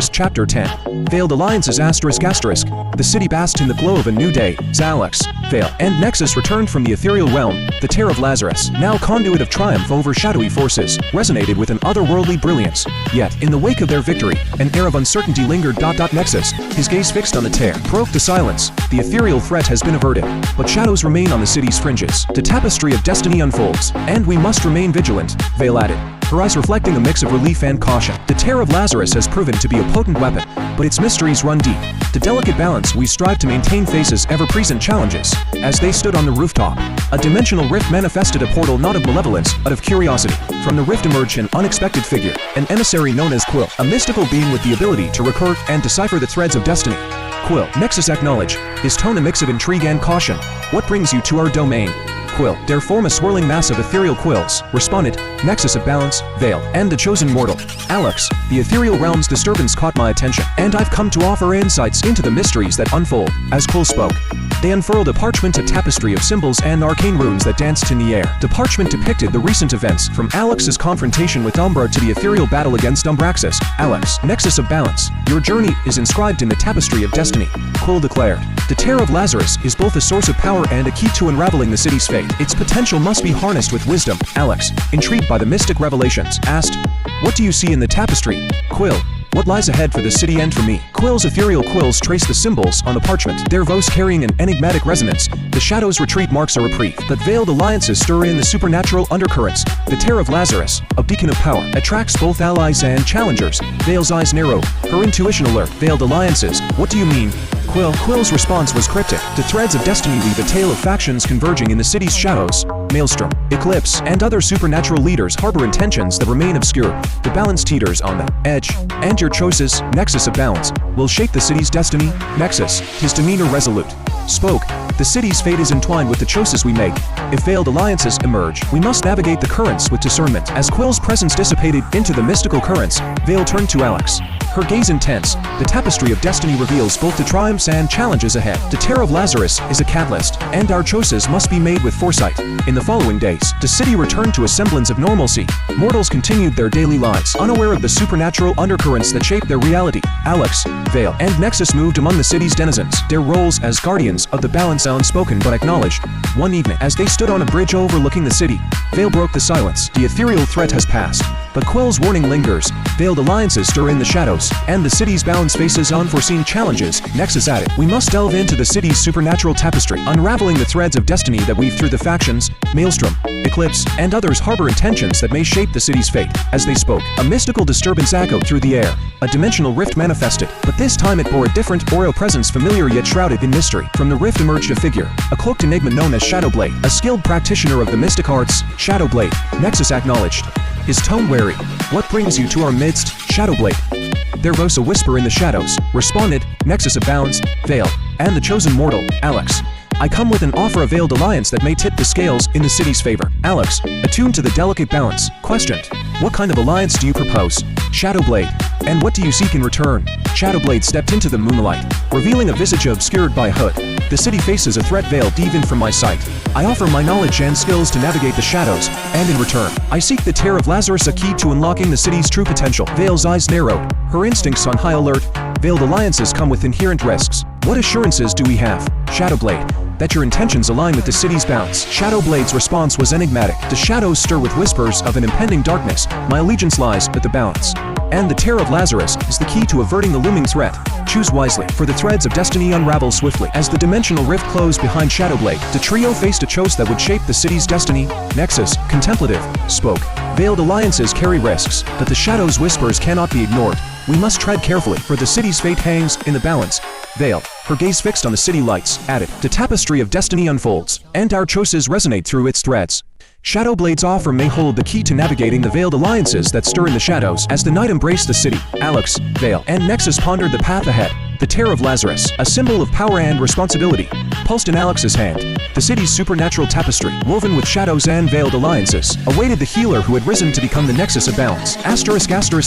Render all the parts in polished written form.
Chapter 10. Veiled Alliances The city basked in the glow of a new day. Alex, Veil, and Nexus returned from the ethereal realm. The Tear of Lazarus, now conduit of triumph over shadowy forces, resonated with an otherworldly brilliance. Yet, in the wake of their victory, an air of uncertainty lingered. Nexus, his gaze fixed on the tear, broke the silence. The ethereal threat has been averted, but shadows remain on the city's fringes. The tapestry of destiny unfolds, and we must remain vigilant, Veil added, her eyes reflecting a mix of relief and caution. The Tear of Lazarus has proven to be a potent weapon, but its mysteries run deep. The delicate balance we strive to maintain faces ever-present challenges. As they stood on the rooftop, a dimensional rift manifested a portal not of malevolence, but of curiosity. From the rift emerged an unexpected figure, an emissary known as Quill, a mystical being with the ability to recur and decipher the threads of destiny. Quill, Nexus acknowledged, his tone a mix of intrigue and caution. What brings you to our domain? Quill, dare form a swirling mass of ethereal quills, responded, Nexus of Balance, Veil, and the chosen mortal. Alex, the ethereal realm's disturbance caught my attention, and I've come to offer insights into the mysteries that unfold. As Quill spoke, they unfurled a parchment tapestry of symbols and arcane runes that danced in the air. The parchment depicted the recent events, from Alex's confrontation with Umbra to the ethereal battle against Umbraxas. Alex, Nexus of Balance, your journey is inscribed in the tapestry of destiny, Quill declared. The Tear of Lazarus is both a source of power and a key to unraveling the city's fate. Its potential must be harnessed with wisdom. Alex, intrigued by the mystic revelations, asked, what do you see in the tapestry? Quill, what lies ahead for the city and for me? Quill's ethereal quills trace the symbols on the parchment, their voice carrying an enigmatic resonance. The shadows' retreat marks a reprieve, but veiled alliances stir in the supernatural undercurrents. The Tear of Lazarus, a beacon of power, attracts both allies and challengers. Veil's eyes narrow, her intuition alert. Veiled alliances, what do you mean? Quill's response was cryptic. The threads of destiny weave a tale of factions converging in the city's shadows. Maelstrom, Eclipse, and other supernatural leaders harbor intentions that remain obscure. The balance teeters on the edge, and your choices, Nexus of Balance, will shape the city's destiny. Nexus, his demeanor resolute, spoke, the city's fate is entwined with the choices we make. If veiled alliances emerge, we must navigate the currents with discernment. As Quill's presence dissipated into the mystical currents, Veil turned to Alex, her gaze intense. The tapestry of destiny reveals both the triumphs and challenges ahead. The Tear of Lazarus is a catalyst, and our choices must be made with foresight. In the following days, the city returned to a semblance of normalcy. Mortals continued their daily lives, unaware of the supernatural undercurrents that shape their reality. Alex, Veil, and Nexus moved among the city's denizens, their roles as guardians of the balance unspoken but acknowledged. One evening, as they stood on a bridge overlooking the city, Veil broke the silence. The ethereal threat has passed, but Quill's warning lingers. Veiled alliances stir in the shadows, and the city's balance faces unforeseen challenges. Nexus added, we must delve into the city's supernatural tapestry, unraveling the threads of destiny that weave through the factions. Maelstrom, Eclipse, and others harbor intentions that may shape the city's fate. As they spoke, a mystical disturbance echoed through the air. A dimensional rift manifested, but this time it bore a different aureal presence, familiar yet shrouded in mystery. From the rift emerged a figure, a cloaked enigma known as Shadowblade, a skilled practitioner of the mystic arts. Shadowblade, Nexus acknowledged, his tone wary. What brings you to our midst, Shadowblade? Their voice a whisper in the shadows, responded, Nexus of Balance, Veil, and the chosen mortal. Alex, I come with an offer of veiled alliance that may tip the scales in the city's favor. Alex, attuned to the delicate balance, questioned, what kind of alliance do you propose? Shadowblade, and what do you seek in return? Shadowblade stepped into the moonlight, revealing a visage obscured by a hood. The city faces a threat veiled even from my sight. I offer my knowledge and skills to navigate the shadows, and in return, I seek the Tear of Lazarus, a key to unlocking the city's true potential. Veil's eyes narrowed, her instincts on high alert. Veiled alliances come with inherent risks. What assurances do we have, Shadowblade, that your intentions align with the city's bounds? Shadowblade's response was enigmatic. The shadows stir with whispers of an impending darkness. My allegiance lies with the balance, and the Tear of Lazarus is the key to averting the looming threat. Choose wisely, for the threads of destiny unravel swiftly. As the dimensional rift closed behind Shadowblade, the trio faced a choice that would shape the city's destiny. Nexus, contemplative, spoke, veiled alliances carry risks, but the shadows' whispers cannot be ignored. We must tread carefully, for the city's fate hangs in the balance. Veil, her gaze fixed on the city lights, added, the tapestry of destiny unfolds, and our choices resonate through its threads. Shadowblade's offer may hold the key to navigating the veiled alliances that stir in the shadows. As the night embraced the city, Alex, Veil, and Nexus pondered the path ahead. The Tear of Lazarus, a symbol of power and responsibility, pulsed in Alex's hand. The city's supernatural tapestry, woven with shadows and veiled alliances, awaited the healer who had risen to become the Nexus of Balance.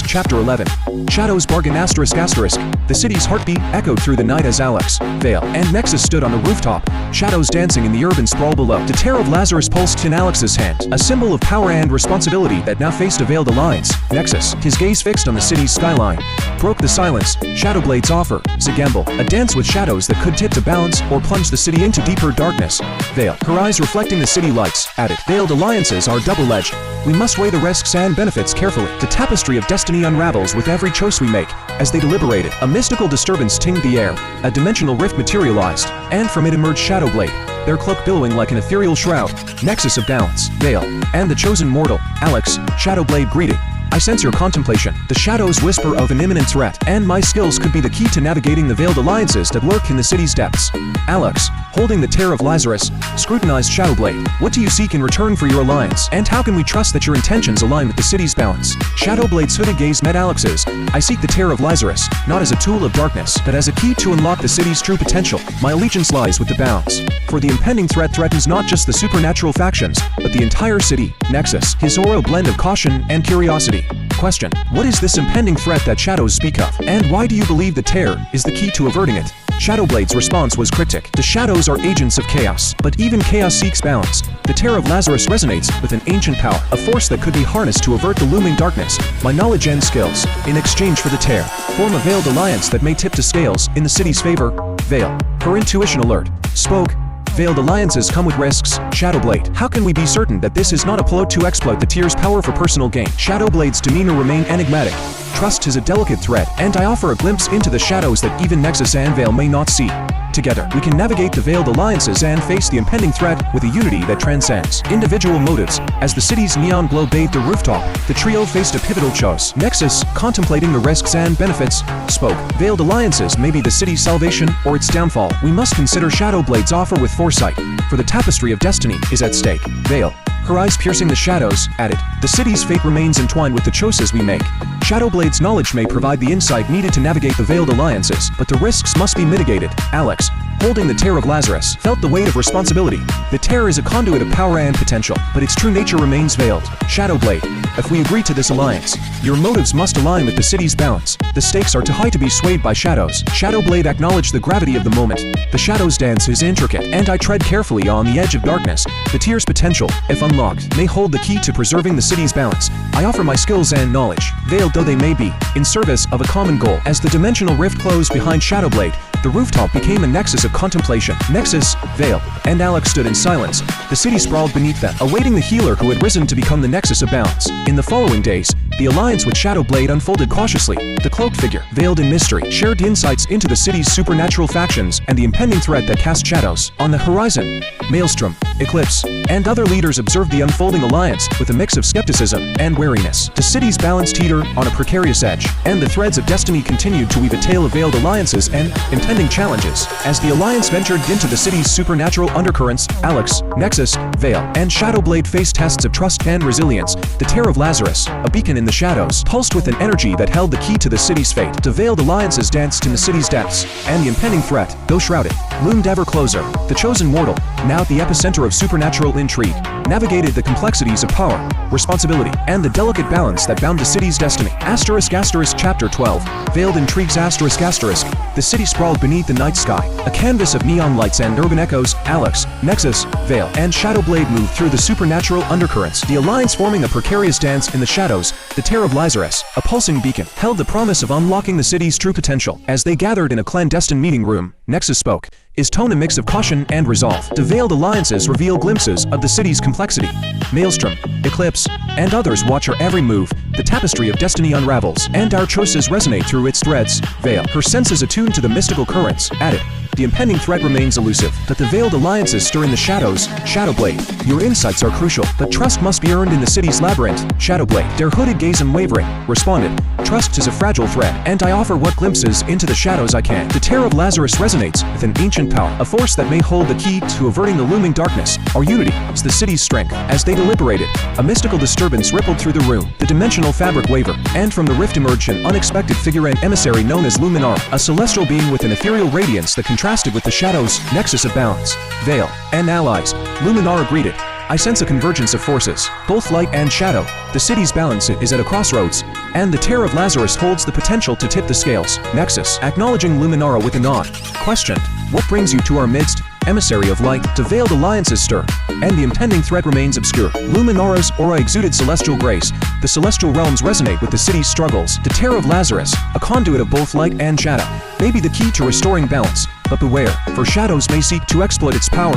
Chapter 11. Shadows bargain. The city's heartbeat echoed through the night as Alex, Veil, and Nexus stood on the rooftop, shadows dancing in the urban sprawl below. The Tear of Lazarus pulsed in Alex's hand, a symbol of power and responsibility that now faced a veiled alliance. Nexus, his gaze fixed on the city's skyline, broke the silence. Shadowblade's offer is a gamble, a dance with shadows that could tip to balance or plunge the city into deeper darkness. Veil, her eyes reflecting the city lights, added. Veiled alliances are double-edged. We must weigh the risks and benefits carefully. The tapestry of destiny unravels with every choice we make. As they deliberated, a mystical disturbance tinged the air. A dimensional rift materialized, and from it emerged Shadowblade, their cloak billowing like an ethereal shroud. Nexus of Balance, Veil, and the chosen mortal, Alex. Shadowblade greeted. I sense your contemplation. The shadows whisper of an imminent threat, and my skills could be the key to navigating the veiled alliances that lurk in the city's depths. Alex, holding the Tear of Lazarus, scrutinized Shadowblade. What do you seek in return for your alliance, and how can we trust that your intentions align with the city's balance? Shadowblade's hooded gaze met Alex's. I seek the Tear of Lazarus, not as a tool of darkness, but as a key to unlock the city's true potential. My allegiance lies with the balance. For the impending threat threatens not just the supernatural factions, but the entire city. Nexus, his aura blend of caution and curiosity. Question: what is this impending threat that shadows speak of, and why do you believe the Tear is the key to averting it? Shadowblade's response was cryptic. The shadows are agents of chaos, but even chaos seeks balance. The Tear of Lazarus resonates with an ancient power, a force that could be harnessed to avert the looming darkness. My knowledge and skills, in exchange for the Tear, form a veiled alliance that may tip the scales in the city's favor. Veil, her intuition alert, spoke. Veiled alliances come with risks. Shadowblade, how can we be certain that this is not a plot to exploit the Tear's power for personal gain? Shadowblade's demeanor remained enigmatic. Trust is a delicate thread, and I offer a glimpse into the shadows that even Nexus and Veil may not see. Together, we can navigate the veiled alliances and face the impending threat with a unity that transcends individual motives. As the city's neon glow bathed the rooftop, the trio faced a pivotal choice. Nexus, contemplating the risks and benefits, spoke. Veiled alliances may be the city's salvation or its downfall. We must consider Shadowblade's offer with foresight, for the tapestry of destiny is at stake. Veil, her eyes piercing the shadows, added. The city's fate remains entwined with the choices we make. Shadowblade's knowledge may provide the insight needed to navigate the veiled alliances, but the risks must be mitigated. Alex, holding the Tear of Lazarus, felt the weight of responsibility. The Tear is a conduit of power and potential, but its true nature remains veiled. Shadowblade, if we agree to this alliance, your motives must align with the city's balance. The stakes are too high to be swayed by shadows. Shadowblade acknowledged the gravity of the moment. The shadows dance is intricate, and I tread carefully on the edge of darkness. The Tear's potential, if unlocked, may hold the key to preserving the city's balance. I offer my skills and knowledge, veiled though they may be, in service of a common goal. As the dimensional rift closed behind Shadowblade, the rooftop became a nexus of contemplation. Nexus, Veil, and Alex stood in silence. The city sprawled beneath them, awaiting the healer who had risen to become the Nexus of Balance. In the following days, the alliance with Shadowblade unfolded cautiously. The cloaked figure, veiled in mystery, shared insights into the city's supernatural factions and the impending threat that cast shadows. On the horizon, Maelstrom, Eclipse, and other leaders observed the unfolding alliance with a mix of skepticism and wariness. The city's balance teetered on a precarious edge, and the threads of destiny continued to weave a tale of veiled alliances and impending challenges. As the alliance ventured into the city's supernatural undercurrents, Alex, Nexus, Veil, and Shadowblade faced tests of trust and resilience. The Tear of Lazarus, a beacon in the shadows, pulsed with an energy that held the key to the city's fate. The veiled alliances danced in the city's depths, and the impending threat, though shrouded, loomed ever closer. The chosen mortal, now at the epicenter of supernatural intrigue, navigated the complexities of power, responsibility, and the delicate balance that bound the city's destiny. Chapter 12. Veiled intrigues. The city sprawled beneath the night sky, a canvas of neon lights and urban echoes. Alex, Nexus, Veil, and Shadowblade moved through the supernatural undercurrents, the alliance forming a precarious dance in the shadows. The Tear of Lazarus, a pulsing beacon, held the promise of unlocking the city's true potential. As they gathered in a clandestine meeting room, Nexus spoke, his tone a mix of caution and resolve. The veiled alliances reveal glimpses of the city's complexity. Maelstrom, Eclipse, and others watch our every move. The tapestry of destiny unravels, and our choices resonate through its threads. Veil, her senses attuned to the mystical currents, added. The impending threat remains elusive, but the veiled alliances stir in the shadows. Shadowblade, your insights are crucial, but trust must be earned in the city's labyrinth. Shadowblade, their hooded gaze unwavering, responded. Trust is a fragile thread, and I offer what glimpses into the shadows I can. The Tear of Lazarus resonates with an ancient power, a force that may hold the key to averting the looming darkness. Our unity is the city's strength. As they deliberated, a mystical disturbance rippled through the room. The dimensional fabric wavered, and from the rift emerged an unexpected figure and emissary known as Luminar, a celestial being with an ethereal radiance that contrasted with the shadows. Nexus of Balance, Veil, and allies. Luminar greeted. I sense a convergence of forces, both light and shadow. The city's balance is at a crossroads, and the Tear of Lazarus holds the potential to tip the scales. Nexus, acknowledging Luminara with a nod, questioned, what brings you to our midst? emissary of light, the veiled alliances stir, and the impending threat remains obscure. Luminara's aura exuded celestial grace. The celestial realms resonate with the city's struggles. The Tear of Lazarus, a conduit of both light and shadow, may be the key to restoring balance. But beware, for shadows may seek to exploit its power.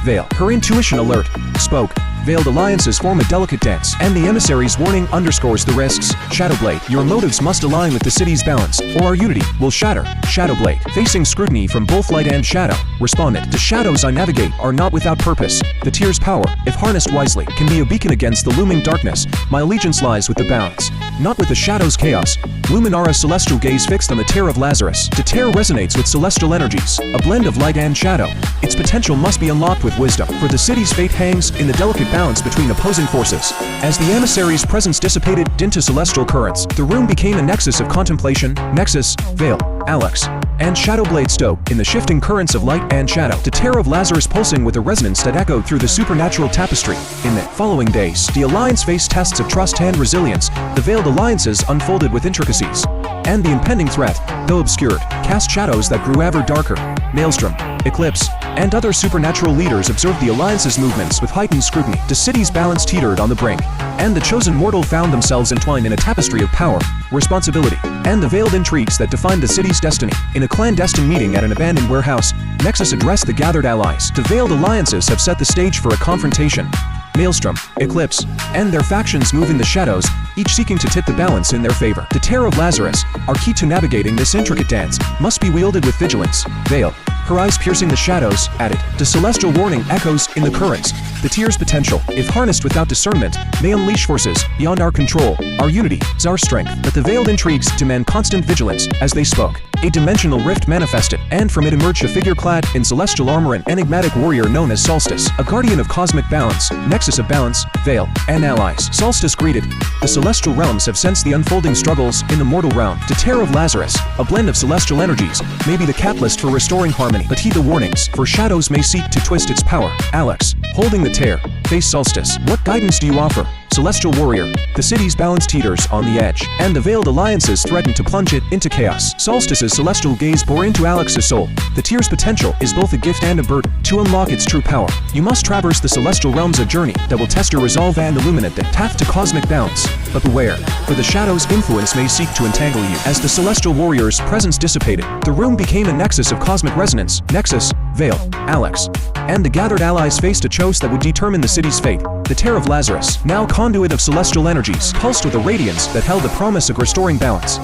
Veil, her intuition alert, spoke. Veiled alliances form a delicate dance, and the emissary's warning underscores the risks. Shadowblade, your motives must align with the city's balance, or our unity will shatter. Shadowblade, facing scrutiny from both light and shadow. Respondent, the shadows I navigate are not without purpose. The Tear's power, if harnessed wisely, can be a beacon against the looming darkness. My allegiance lies with the balance, not with the shadow's chaos. Luminara's celestial gaze fixed on the Tear of Lazarus. The Tear resonates with celestial energies, a blend of light and shadow. Its potential must be unlocked with wisdom, for the city's fate hangs in the delicate balance between opposing forces. As the emissary's presence dissipated into celestial currents, the room became a nexus of contemplation. Nexus, Veil, Alex, and Shadowblade stoke in the shifting currents of light and shadow. The Tear of Lazarus pulsing with a resonance that echoed through the supernatural tapestry. In the following days, the Alliance faced tests of trust and resilience. The veiled alliances unfolded with intricacies, and the impending threat, though obscured, cast shadows that grew ever darker. Maelstrom, Eclipse, and other supernatural leaders observed the Alliance's movements with heightened scrutiny. The city's balance teetered on the brink, and the chosen mortal found themselves entwined in a tapestry of power, responsibility, and the veiled intrigues that defined the city's destiny. In a clandestine meeting at an abandoned warehouse, Nexus addressed the gathered allies. The veiled alliances have set the stage for a confrontation. Maelstrom, Eclipse, and their factions move in the shadows, each seeking to tip the balance in their favor. The Tear of Lazarus, our key to navigating this intricate dance, must be wielded with vigilance. Veil, her eyes piercing the shadows, added. The celestial warning echoes in the currents. The Tear's potential, if harnessed without discernment, may unleash forces beyond our control. Our unity is our strength, but the veiled intrigues demand constant vigilance. As they spoke, a dimensional rift manifested, and from it emerged a figure clad in celestial armor, an enigmatic warrior known as Solstice, a guardian of cosmic balance. Nexus of Balance, Veil, and allies. Solstice greeted. The celestial realms have sensed the unfolding struggles in the mortal realm. The Tear of Lazarus, a blend of celestial energies, may be the catalyst for restoring harmony, but heed the warnings, for shadows may seek to twist its power. Alex, holding the Tear, face Solstice. What guidance do you offer? Celestial warrior, the city's balance teeters on the edge, and the veiled alliances threaten to plunge it into chaos. Solstice's celestial gaze bore into Alex's soul. The Tear's potential is both a gift and a burden. To unlock its true power, you must traverse the celestial realms, a journey that will test your resolve and illuminate the path to cosmic balance. But beware, for the shadow's influence may seek to entangle you. As the celestial warrior's presence dissipated, the room became a nexus of cosmic resonance. Nexus, Veil, Alex, and the gathered allies faced a choice that would determine the city's fate. The Tear of Lazarus, now conduit of celestial energies, pulsed with a radiance that held the promise of restoring balance.